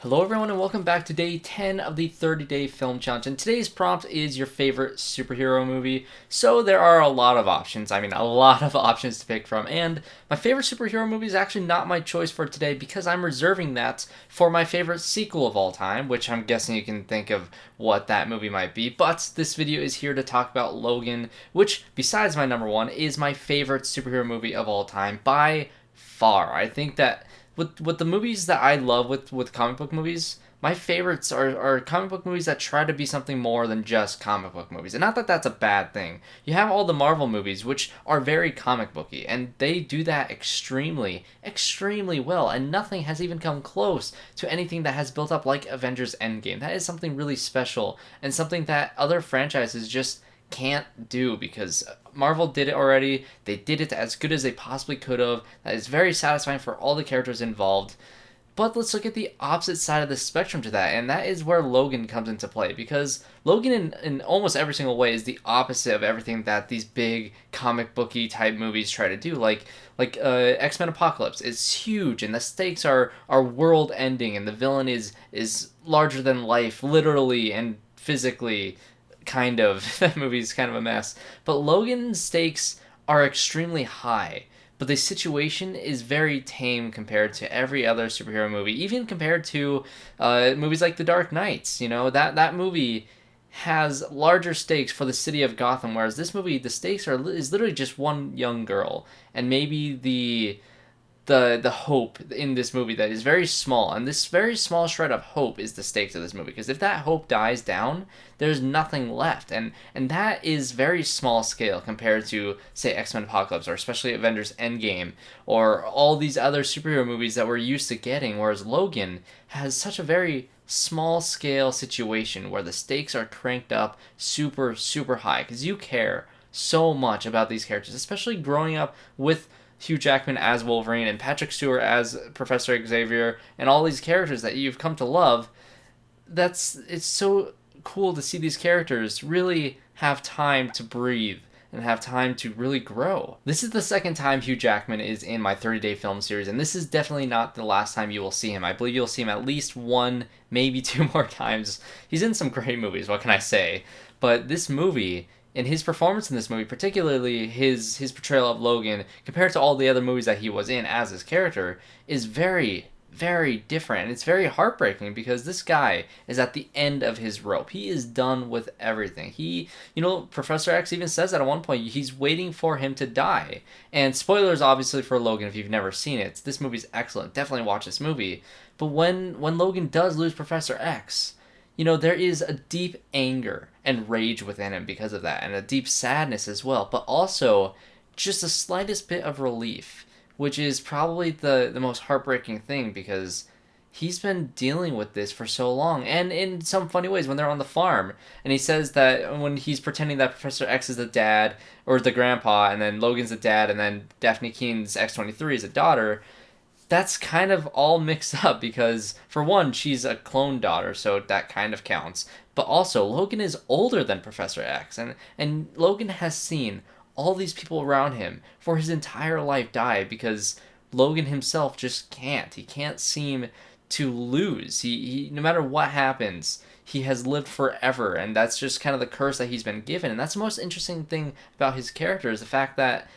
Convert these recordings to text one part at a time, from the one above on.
Hello everyone and welcome back to day 10 of the 30-day film challenge, and today's prompt is your favorite superhero movie. So there are a lot of options, a lot of options to pick from, and my favorite superhero movie is actually not my choice for today because I'm reserving that for my favorite sequel of all time, which I'm guessing you can think of what that movie might be. But this video is here to talk about Logan, which besides my number one is my favorite superhero movie of all time by far. I think that with the movies that I love with comic book movies, my favorites are comic book movies that try to be something more than just comic book movies. And not that that's a bad thing. You have all the Marvel movies, which are very comic booky, and they do that extremely, extremely well. And nothing has even come close to anything that has built up like Avengers Endgame. That is something really special, and something that other franchises just can't do because Marvel did it already. They did it as good as they possibly could have. That is very satisfying for all the characters involved. But let's look at the opposite side of the spectrum to that, and that is where Logan comes into play, because Logan in almost every single way is the opposite of everything that these big comic booky type movies try to do. Like X-Men Apocalypse is huge, and the stakes are world ending, and the villain is larger than life, literally and physically. Kind of. That movie's kind of a mess. But Logan's stakes are extremely high, but the situation is very tame compared to every other superhero movie, even compared to movies like The Dark Knights. You know, that movie has larger stakes for the city of Gotham, whereas this movie, the stakes is literally just one young girl, and maybe the hope in this movie that is very small, and this very small shred of hope is the stakes of this movie, because if that hope dies down, there's nothing left, and that is very small scale compared to, say, X-Men Apocalypse, or especially Avengers Endgame, or all these other superhero movies that we're used to getting, whereas Logan has such a very small scale situation where the stakes are cranked up super, super high, because you care so much about these characters, especially growing up with Hugh Jackman as Wolverine and Patrick Stewart as Professor Xavier and all these characters that you've come to love. It's so cool to see these characters really have time to breathe and have time to really grow. This is the second time Hugh Jackman is in my 30-day film series, and this is definitely not the last time you will see him. I believe you'll see him at least one, maybe two more times. He's in some great movies, what can I say? But this movie, and his performance in this movie, particularly his portrayal of Logan, compared to all the other movies that he was in as his character, is very, very different. And it's very heartbreaking because this guy is at the end of his rope. He is done with everything. Professor X even says that at one point he's waiting for him to die. And spoilers, obviously, for Logan if you've never seen it. This movie's excellent. Definitely watch this movie. But when Logan does lose Professor X, there is a deep anger and rage within him because of that, and a deep sadness as well, but also just the slightest bit of relief, which is probably the most heartbreaking thing, because he's been dealing with this for so long, and in some funny ways when they're on the farm, and he says that when he's pretending that Professor X is the dad, or the grandpa, and then Logan's the dad, and then Dafne Keen's X-23 is a daughter, that's kind of all mixed up because, for one, she's a clone daughter, so that kind of counts. But also, Logan is older than Professor X, and Logan has seen all these people around him for his entire life die because Logan himself just can't. He can't seem to lose. He no matter what happens, he has lived forever, and that's just kind of the curse that he's been given. And that's the most interesting thing about his character, is the fact that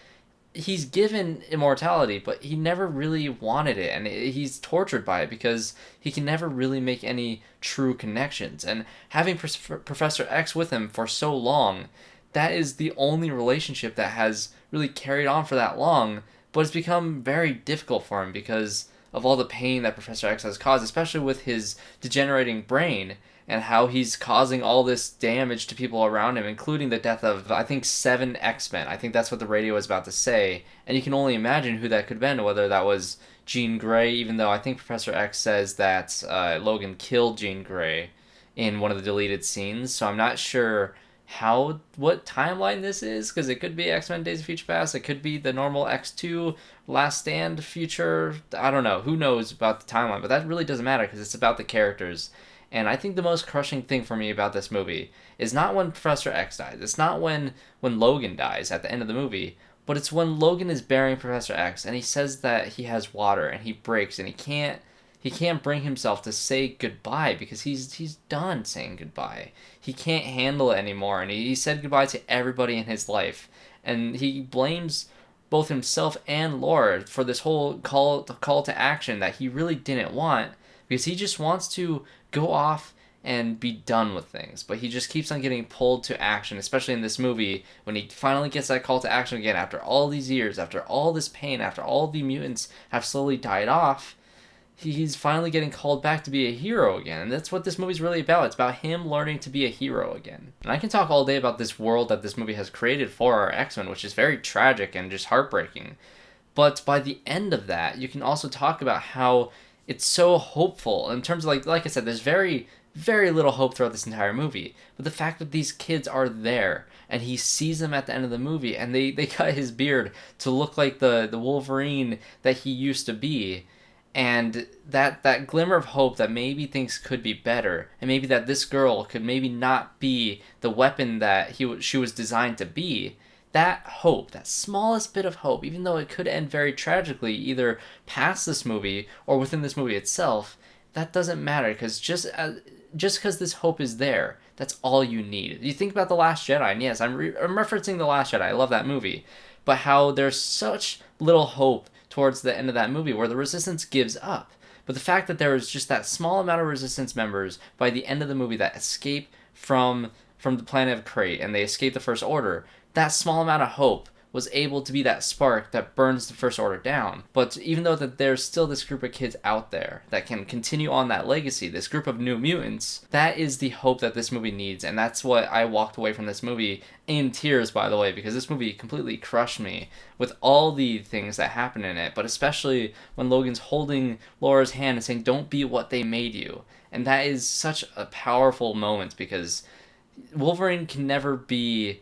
he's given immortality, but he never really wanted it, and he's tortured by it because he can never really make any true connections. And having Professor X with him for so long, that is the only relationship that has really carried on for that long, but it's become very difficult for him because of all the pain that Professor X has caused, especially with his degenerating brain, and how he's causing all this damage to people around him, including the death of, I think, 7 X-Men. I think that's what the radio was about to say. And you can only imagine who that could have been, whether that was Jean Grey, even though I think Professor X says that Logan killed Jean Grey in one of the deleted scenes. So I'm not sure what timeline this is, because it could be X-Men Days of Future Past, it could be the normal X2 Last Stand future. I don't know. Who knows about the timeline? But that really doesn't matter because it's about the characters. And I think the most crushing thing for me about this movie is not when Professor X dies. It's not when Logan dies at the end of the movie, but it's when Logan is burying Professor X and he says that he has water and he breaks and he can't He can't bring himself to say goodbye because he's done saying goodbye. He can't handle it anymore, and he said goodbye to everybody in his life. And he blames both himself and Laura for this whole call to action that he really didn't want, because he just wants to go off and be done with things. But he just keeps on getting pulled to action, especially in this movie, when he finally gets that call to action again after all these years, after all this pain, after all the mutants have slowly died off. He's finally getting called back to be a hero again. And that's what this movie's really about. It's about him learning to be a hero again. And I can talk all day about this world that this movie has created for our X-Men, which is very tragic and just heartbreaking. But by the end of that, you can also talk about how it's so hopeful in terms of, like I said, there's very, very little hope throughout this entire movie. But the fact that these kids are there and he sees them at the end of the movie, and they cut his beard to look like the Wolverine that he used to be. And that glimmer of hope that maybe things could be better, and maybe that this girl could maybe not be the weapon that she was designed to be, that hope, that smallest bit of hope, even though it could end very tragically, either past this movie or within this movie itself, that doesn't matter, because just because this hope is there, that's all you need. You think about The Last Jedi, and yes, I'm referencing The Last Jedi, I love that movie, but how there's such little hope towards the end of that movie where the Resistance gives up. But the fact that there is just that small amount of Resistance members by the end of the movie that escape from the planet of Krayt and they escape the First Order, that small amount of hope was able to be that spark that burns the First Order down. But even though that there's still this group of kids out there that can continue on that legacy, this group of new mutants, that is the hope that this movie needs. And that's what I walked away from this movie in tears, by the way, because this movie completely crushed me with all the things that happen in it, but especially when Logan's holding Laura's hand and saying, "Don't be what they made you." And that is such a powerful moment, because Wolverine can never be,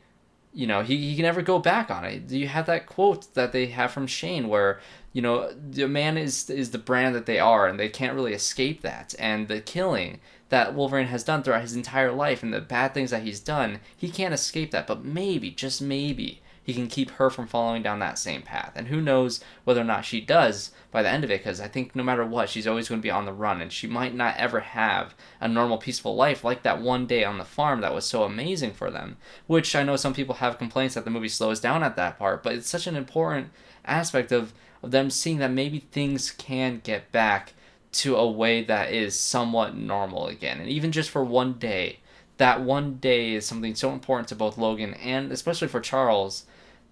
he can never go back on it. You have that quote that they have from Shane where, the man is the brand that they are, and they can't really escape that. And the killing that Wolverine has done throughout his entire life and the bad things that he's done, he can't escape that. But maybe, just maybe, he can keep her from following down that same path. And who knows whether or not she does by the end of it, because I think no matter what, she's always going to be on the run, and she might not ever have a normal, peaceful life like that one day on the farm that was so amazing for them, which I know some people have complaints that the movie slows down at that part, but it's such an important aspect of them seeing that maybe things can get back to a way that is somewhat normal again. And even just for one day, that one day is something so important to both Logan and especially for Charles,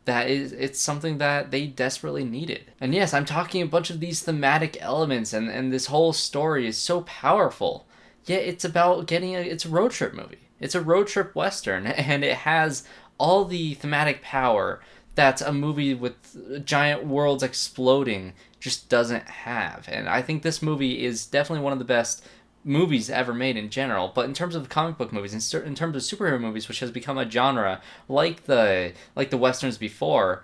that it's something that they desperately needed. And yes, I'm talking a bunch of these thematic elements, and this whole story is so powerful, yet it's about it's a road trip movie. It's a road trip western, and it has all the thematic power that a movie with giant worlds exploding just doesn't have. And I think this movie is definitely one of the best movies ever made in general, but in terms of comic book movies, in terms of superhero movies, which has become a genre like the westerns before,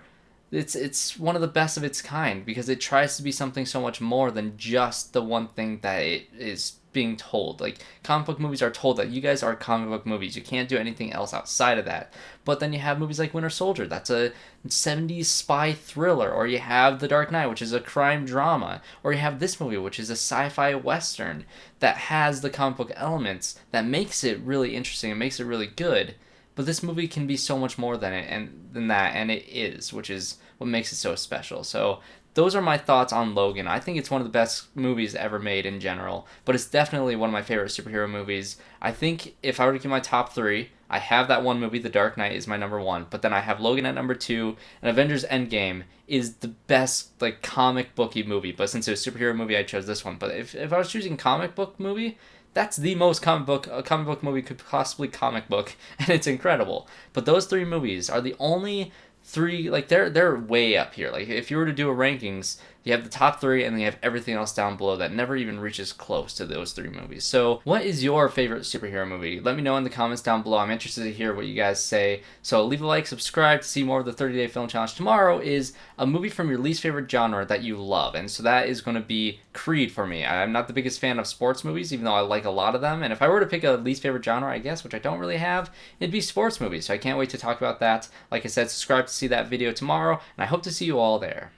it's one of the best of its kind, because it tries to be something so much more than just the one thing that it is being told. Like, comic book movies are told that you guys are comic book movies, you can't do anything else outside of that. But then you have movies like Winter Soldier, that's a 70s spy thriller, or you have The Dark Knight, which is a crime drama, or you have this movie, which is a sci-fi western that has the comic book elements that makes it really interesting and makes it really good. But this movie can be so much more than that, and it is, which is what makes it so special. So those are my thoughts on Logan. I think it's one of the best movies ever made in general, but it's definitely one of my favorite superhero movies. I think if I were to give my top three, I have that one movie, The Dark Knight, is my number one, but then I have Logan at number two, and Avengers Endgame is the best, comic booky movie, but since it was a superhero movie, I chose this one. But if I was choosing comic book movie, that's the most comic book movie could possibly comic book, and it's incredible. But those three movies are the only three, they're way up here. If you were to do a rankings, you have the top three, and then you have everything else down below that never even reaches close to those three movies. So what is your favorite superhero movie? Let me know in the comments down below. I'm interested to hear what you guys say. So leave a like, subscribe to see more of the 30-day film challenge. Tomorrow is a movie from your least favorite genre that you love, and so that is going to be Creed for me. I'm not the biggest fan of sports movies, even though I like a lot of them, and if I were to pick a least favorite genre, I guess, which I don't really have, it'd be sports movies. So I can't wait to talk about that. Like I said, subscribe to see that video tomorrow, and I hope to see you all there.